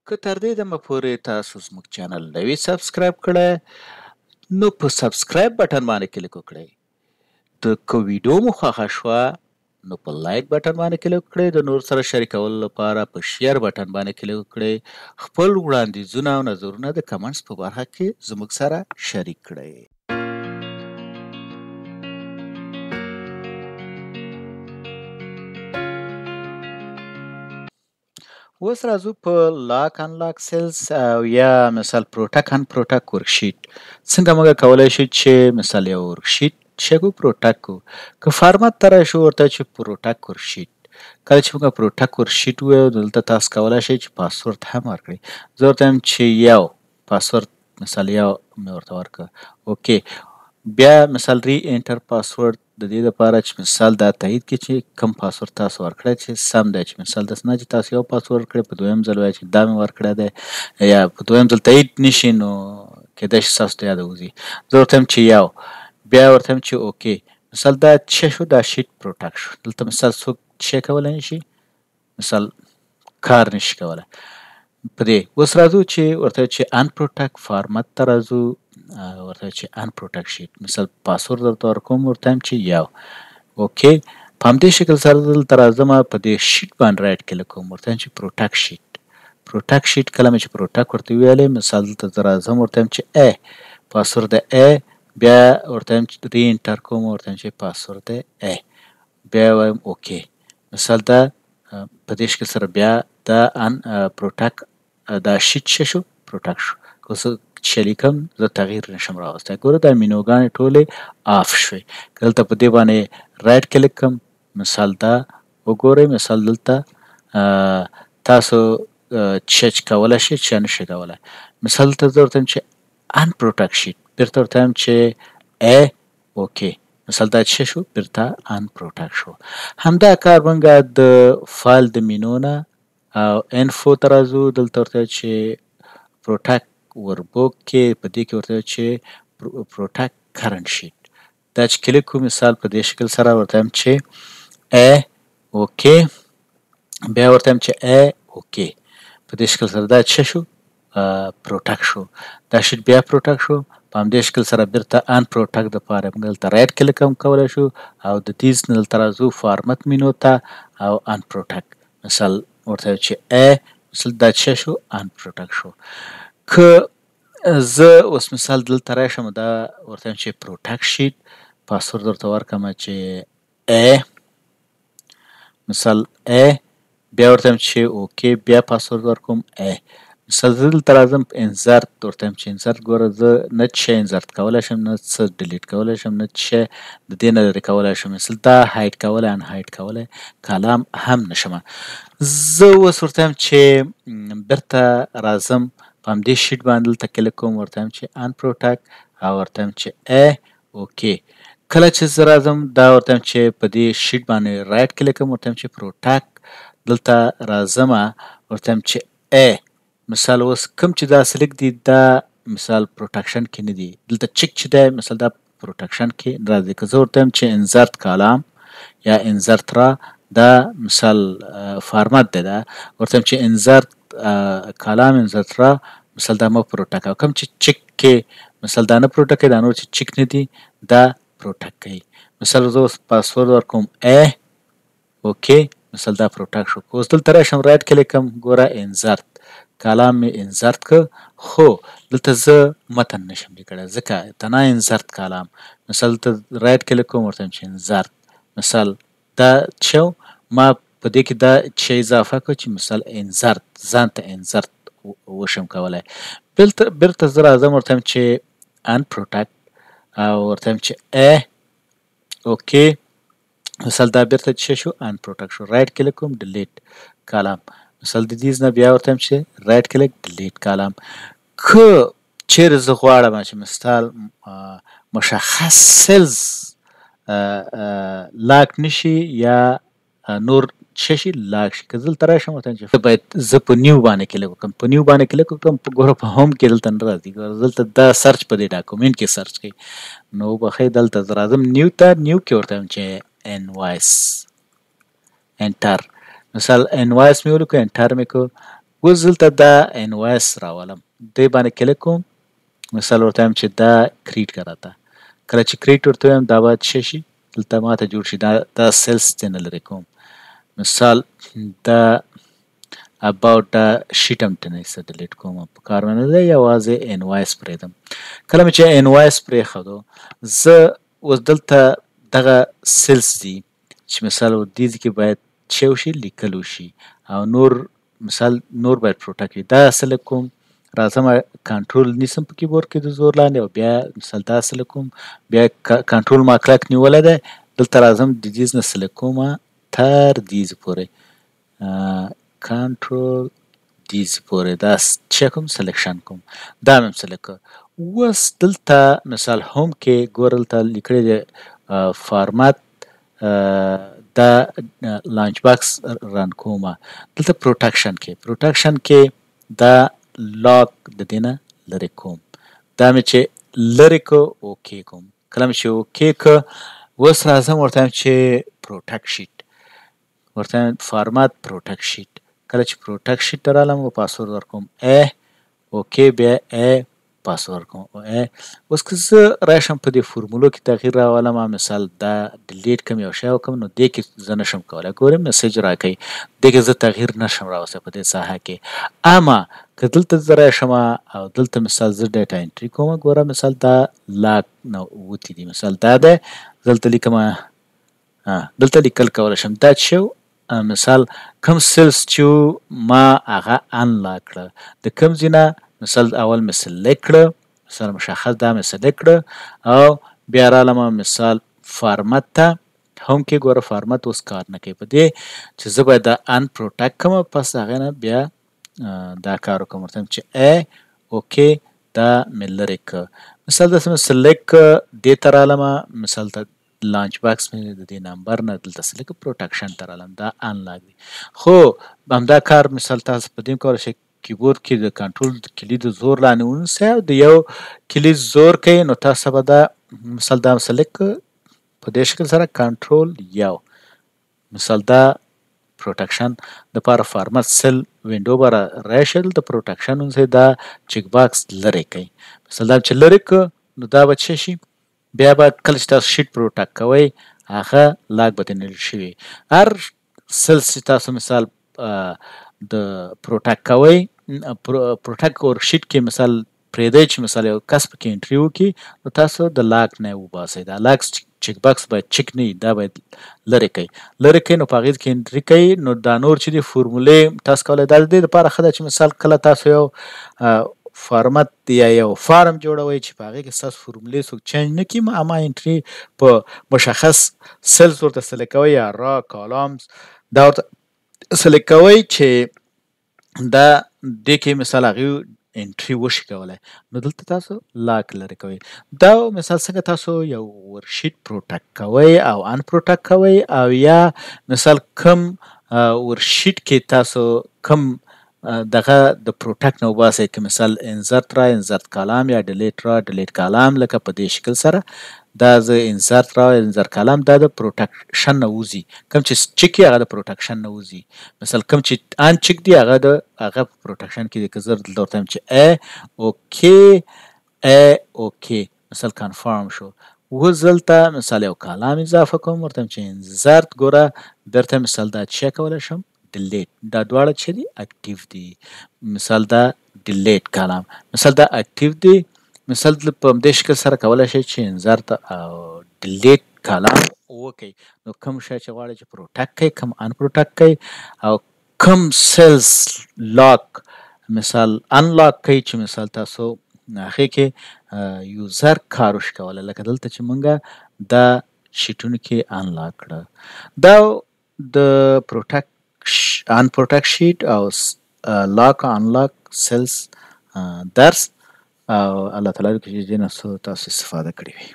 که تر دې دمه پورې تاسو زموږ چینل نه وي سبسکرایب کړی نو په سبسکرایب بټن باندې کلیک وکړئ. د که ویډیو مو خوښه شوه نو په لایک بټن باندې کلیک وکړئ. د نور سره شریکولو لپاره په شیر بټن باندې کلیک وکړئ. خپل وړاندیزونه او نظرونه د کمنټس په برخه کې زموږ سره شریک کړئ. اوس راځو په لاک ان لاک سیلز او یا مثال پروټک ان پروټک ورکشیټ. څنګه موږ کولی شو چې مثال یو ورکشیټ شګو پروټک کو. که فارمت ته راشو ورته چې پروټک ورکشیټ. کله چې موږ پروټک ورکشیټ ووایو دلته تاسو کولی شئ چې پاسورد هم ورکړئ. زه ورته وایم چې یو پاسورد مثال یو مې ورته ورکړه اوکې. بیا مثال ری انټر پاسورد د دې لپاره چې مثال دا تایید کړي چې کوم پاسورد تاسو ورکړی چې سم دی. چې مثال داسې نه چې تاسو یو پاسورد ورکړئ په دویم ځل وایي چې دا مې ورکړی دی یا په دویم ځل تایید نشي نو کیدای شي ستاسو ته یاده وځي. زه ورته وایم چې یو. بیا ورته وایم چې اوکې مثال دا څه شو دا شیټ پروټک شو. دلته مثال څوک څه کولی نشي مثال کار نشي کولی په دې. اوس راځو چې ورته چې ان پروټک فارمت ته راځو ورته چې ان پروټک شیټ مثال پاسورد درته ورکوم ورته وایم چې یو اوکې. په همدې شکل سره دلته راځم په دې شیټ باندې رایټ کلیک کوم ورته وایم چې پروټک شیټ. پروټک شیټ کله مې چې پروټک ورته ویلی مثال دلته زه راځم ورته وایم چې ای پاسورد ای. بیا ورته وایم چې ری انټر کوم ورته وایم چې پاسورد ای. بیا وایم اوکې مثال دا په دې شکل سره بیا دا ان پروټک دا شیټ څه شو پروټک شو. که زه چې لیکم زه تغییر نشم راوستی. ګوره دا مینوګانې ټولې آف شوې. که دلته په دې باندې رایټ کلیک کړم مثال دا وګورئ مثال دلته تاسو چیچ کولی شئ چې نشئ کولی. مثال دلته زه ورته وایم چې ان پروټک شیټ بیرته ورته وایم چې ای اوکې مثال دا څه شو بیرته ان پروټک شو. همدا کار موږ د فایل د مینو نه او انفو ته راځو. دلته ورته چې پروټک وربوک کې په دې کې ورته چې پروټک کرنټ شیټ دا چې کلیک کوو مثال په دې شکل سره ورته وایم چې ای اوکې. بیا ورته وایم چې ای اوکې په دې شکل سره دا څه شو پروټک شو. دا شیټ بیا پروټک شو. په همدې شکل سره بیرته ان پروټک دپاره موږ دلته رایټ کلیک هم کولی شو او د دې نه دلته راځو فارمت مینو ته او ان پروټک مثال ورته وایم چې ای مثال دا څه شو ان پروټک شو. که زه اوس مثال دلته راشم دا ورته وایم چې پروټک شیټ پاسورد ورته ورکړم چې ای مثال ای. بیا ورته وایم چې اوکې بیا پاسورد ورکوم ای. مثال زه دلته راځم انزرت ورته وایم چې انزرت ګوره زه نه څه انزرت کولی شم نه څه ډیلیټ کولی شم نه څه د دې نه لرې کولی شم. مثال دا هایډ کولی ان هایډ کولی کالم هم نشم. زه اوس ورته وایم چې بیرته راځم په همدې شیټ باندې دلته کلیک کوم ورته وایم چې ان پروټک او ورته وایم چې ای اوکې. کله چې زه راځم دا ورته وایم چې په دې شیټ باندې رایټ کلیک کوم ورته وایم چې پروټک دلته راځم ورته وایم چې ای مثال اوس کوم چې دا سلیک دی دا مثال پروټکشن کې نه دی. دلته چک چې دی مثال دا پروټکشن کې راځي. که زه ورته وایم چې انزرت کالم یا انزرت را دا مثال فارمت دی دا ورته وایم چې انزرت کالم انزرت را مثال دا مو پروټک او کوم چې چک کې مثال دا نه پروټک کوي دا نور چې چک نه دی دا پروټک کوي. مثال زه اوس پاسورد ورکوم ای اوکې مثال دا پروټک شو. که اوس دلته راشم رایټ کلیک کوم ګوره انزرت کالم مې انزرت که خو دلته زه متن نشم لیکلی ځکه تنها انزرت کالم. مثال دلته رایټ کلیک کوم ورته وایم چې انزرت مثال دا څه ما په دې کې دا څه اضافه کړه چې مثال انزرت ځان ته انزرت وشم کولی. بیرته زه راځم ورته وایم چې ان پروټک او ورته وایم چې ای اوکې مثال دا بیرته څه شو ان پروټک شو. رایټ کلیک کوم ډیلیټ کالم مثال د دې نه بیا ورته وایم چې رایټ کلیک ډیلیټ کالم. که چیرې زه غواړم چې مثال مشخص سیلز لاک نشي یا نور څه شي لاک شي. که زه دلته راشم ورته وایم چې باید زه په نیو باندې کلیک وکړم. په نیو باندې کلیک وکړم ګوره په هوم کې دلته نه راځي. ګوره دلته دا سرچ په دې ډاکومنټ کې سرچ کوي نو وبښئ دلته زه راځم نیو ته. نیو کې ورته وایم چې انوایس انټر مثال انوایس مې ولیکو انټر مې کړو. اوس دلته دا انوایس راولم دې باندې کلیک کوم مثال ورته وایم چې دا کریټ که راته کله چې کریټ ورته وایم دا باید څه شي دلته ماته جوړ شي دا سیلز ځینې لرې کوم مثال دا about دا شیټ هم ترې ایسته ډیلیټ کوم په کار مې نه دی یوازې انوایس پرېږدم کله مې چې انوایس پرېښودو زه اوس دلته دغه سیلز دي چې مثال دې ځای کې باید څه وشي لیکل وشي او نور مثال نور باید پروټک وي دا سلیکټ کوم راځم کنټرول نیسم په کیبورډ کې د زور لاندې او بیا مثال دا سلیکټ کوم بیا کنټرول ما کلک نیولی دی دلته راځم د دې نه سلیکټ کوم تر دې ځای پورې کنټرول دې ځای پورې دا څه کوم سلیکشن کوم دا مې هم سلیکټ کړ اوس دلته مثال هوم کې ګوره دلته لیکلی دی فارمات دا لانچ باکس رن کومه دلته پروټکشن کې دا لاک د دې نه لرې کوم دا مې چې لرې که اوکې کوم کله مې چې اوکې که اوس راځم ورته وایم چې پروټک شیټ ورته وایم فارمات پروټک شیټ کله چې پروټک شیټ ته رالم و پاسورد ورکوم اوکې بیا پاسورد کوم اوس که زه راشم په دې فورمولو کې تغییر راولم مثال دا ډیلیټ کوم یو شی وکړم نو دې کې زه نشم کولی ګورئ میسج راکوي دې کې زه تغییر نشم راوستی په دې ساحه کې اما که دلته زه راشم او دلته مثال زه ډیټا انټري کوم ګوره مثال دا لاک نه وتي دي مثال دا دی دلته لیکم دلته لیکل کولی شم دا چې مثال کوم سیلز چې ما هغه انلاک کړه د کوم ځای نه مثال اول مې سلیکټ کړه مثال مشخص دا مې سلیکټ کړه او بیا رالم مثال فارمت ته هم کې ګوره فارمت اوس کار نه کوي په دې چې زه باید دا ان پروټک کړم پس هغې نه بیا دا کار وکړم ورته چې اوکې دا مې لرې کړه مثال داسې مې سلیکټ کړه دې ته رالم مثال ته لانچ باکس مې د دې نمبر نه دلته سلیکټ پروټکشن ته رالم دا انلاک دی خو همدا کار مثال تاسو په دې کولی شئ کیبورډ کې د کنټرول کلي د زور لاندې ونیسئ او د یو کلي زور کوئ نو تاسو به دا مثال دا سلیکټ په دې شکل سره کنټرول یو مثال دا پروټکشن دپاره فارمت سیل وینډو به راشي دلته پروټکشن ونیسئ دا چیک باکس لرې کوئ مثال دا چې لرې کړه نو دا به څه شي بیا به کله چې تاسو شیټ پروټک کوئ هغه لاک به ترې نړی شوي هر سیل چې تاسو مثال د پروټک کوئ پروټک ورکشیټ کې مثال پرېږدئ چې مثال یو کس پکې انټري وکړي نو تاسو د لاک نه یې وباسئ دا لاک چیک باکس باید چیک نه وي دا باید لرې کوئ نو په هغې کې انټري کوئ نو دا نور چې دي فورمولې تاسو کولی دا د دې دپاره ښه ده چې مثال کله تاسو یو فارمت یا یو فارم جوړوئ چې په هغې کې ستاسو فورمولې څوک چینج نه کړي اما انټري په مشخص سیلز ورته سلیکټ کوئ یا را کالامز دا ورته سلیکټ کوئ چې دا دې کې مثال هغې انټري وشي کولی نو دلته تاسو لاک لرې کوئ دا مثال څنګه تاسو یو ورکشیټ پروټک کوئ او ان پروټک کوئ او یا مثال کم ورکشیټ کې تاسو کم دغه د پروټک نه وباسئ که مثال انزرت را انزرت کالام یا ډیلیټ را ډیلیټ کالام لکه په دې شکل سره دا زه انزرت را انزرت کالام دا د پروټکشن نه وځي کوم چې چیک وي هغه د پروټکشن نه وځي مثال کوم چې ان چیک دي هغه د هغه په پروټکشن کې دي که زه دلته ورته وایم چې اوکې مثال کنفارم شو اوس دلته مثال یو کالام اضافه کوم ورته وایم چې انزرت ګوره درته مثال دا څه کولی شم ډیلیټ دا دواړه چې دي اکټیو دي مثال دا ډیلیټ کالام مثال دا اکټیو دي مثال په همدې شکل سره کولی شئ چې انزرت او ډیلیټ کالام وکئ نو کوم شی چې غواړئ چې پروټک کئ کوم ان پروټک کئ او کوم سیلز لاک مثال انلاک کئ چې مثال تاسو هغې کې یوزر کار وشي کولی لکه دلته چې مونږ دا شیټونو کې انلاک کړه دا د پروټک ان پروټک شیټ او لاک انلاک سیلز درس او الله تعالی دې چې دې نه تاسو استفاده کړې وي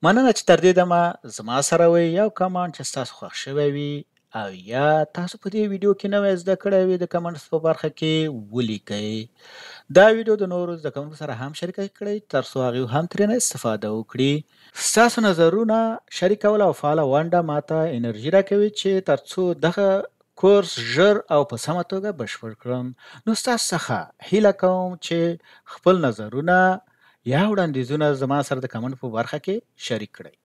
مننه چې تر دې دمه زما سره وئ یو کمنټ چې ستاسو خوښ شوی وي او یا تاسو په دې ویډیو کې نوی زده کړی وي د کمنټس په برخه کې ولیکئ دا ویډیو د نورو زده کوونکو سره هم شریکه کړئ تر څو هغوی هم ترېنه استفاده وکړي ستاسو نظرونه شریکول او فعاله ونډه ماته انرژي راکوي چې تر څو دغه کورس ژر او په سمه توګه بشپړ کړم. نو ستاسو څخه هیله کوم چې خپل نظرونه یا وړاندیزونه زما سره د کمنټ په برخه کې شریک کړئ.